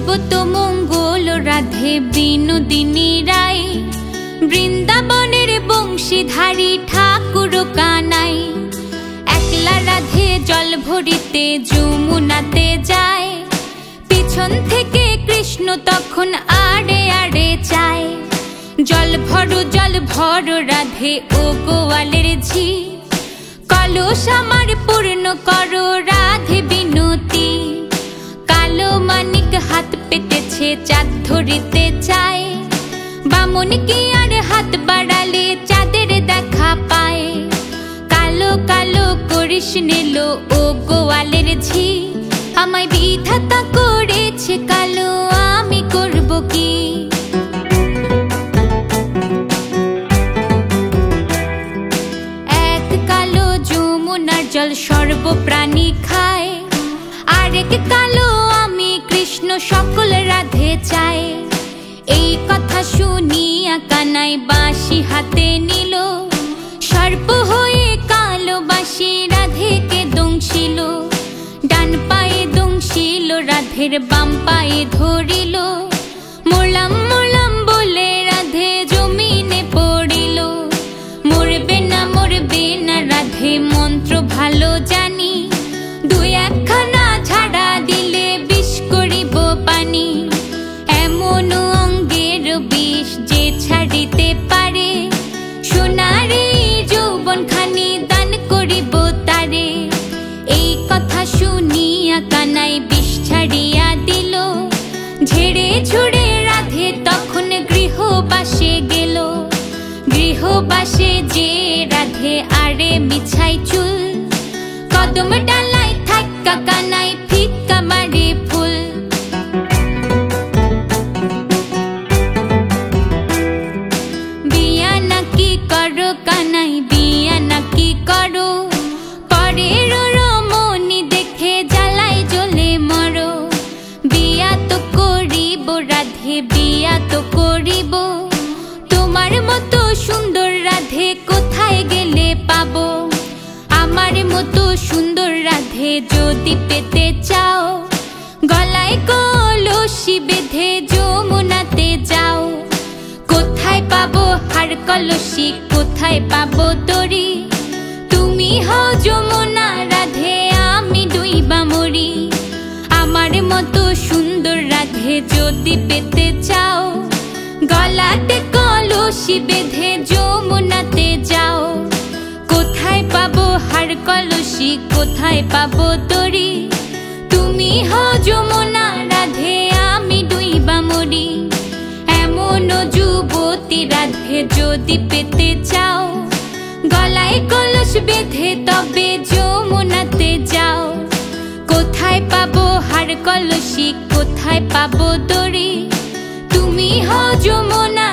সর্বতমঙ্গল রাধে বিনোদিনী রায়, বৃন্দাবনের বংশীধারী ঠাকুর কানাই। একলা রাধে জল ভরিতে যমুনাতে যায়, পিছন থেকে কৃষ্ণ তখন আড়ে আড়ে চায়। জল ভরো রাধে ও গোয়ালের ঝি, কলস আমার পূর্ণ করো রাধে বিনতি। কালো মানিক হাত পেতেছে চাঁদ ধরিতে চায়, বামন কি আর হাত বাড়ালে চাঁদের দেখা পায়। কালো কালো করিস নিল ও গোয়ালের ঝি, আমায় বিধাতা করেছে কালো, আমি করব কি। এক কালো যমুনার জল সর্বপ্রাণী খায়, আরেক কালো আমি কৃষ্ণ সকল রাধে চায়। এই কথা শুনিয়া কানাই বাঁশি হাতে নিল, সর্প হয়ে কালো বাঁশি রাধেকে দংশিল। ডান পায়ে দংশিল রাধের বাম পায়ে ধরিল, মোলাম মোলাম বলে রাধে জমিনে পড়িল। মরবে না রাধে মন্ত্র ভালো জানি, দুই একখানা ঝাড়া দিলে বিষ করিব পানি। এমন অঙ্গের বিষ যে ছাড়িতে পারে, সোনারে যৌবন খানি দান করিব তারে। এই কথা শুনিয়া কানাই বিষ ছাড়িয়া দিল, ঝেড়ে ঝুড়ে রাধে তখন গৃহবাসে গেল। গৃহবাসে যে রাধে আরে মিছাই চুল, কদম ডালাই থাকা কানাই ফিক্কা মারে ফুল। বিয়া নাকি করো কানাই, বিয়া নাকি করো, পরের রমণী দেখে জ্বালাই জ্বলে মরো। বিয়া তো করিব রাধে, বিয়া তো করিব, তোমার মতো সুন্দর রাধে কোথায় গেলে পাবো। আমার মতো সুন্দর রাধে যদি পেতে চাও, গলায় কলসি বেঁধে যমুনাতে যাও। কোথায় পাবো হার কলসি, কোথায় পাবো তরি, তুমি হও যমুনা রাধে আমি ডুইবা মরি। আমার মতো সুন্দর রাধে যদি পেতে চাও, গলাতে কলসি বেঁধে যমুনাতে যাও। কোথায় পাবো হার কলসি, কোথায় পাবো তরি, তুমি হও যমুনা রাধে আমি ডুইবা মরি। এমন যুবতী রাধে যদি পেতে চাও, গলায় কলস বেঁধে তবে যমুনাতে যাও। কোথায় পাবো হার কলসি, কোথায় পাবো তরি, তুমি হও যমুনা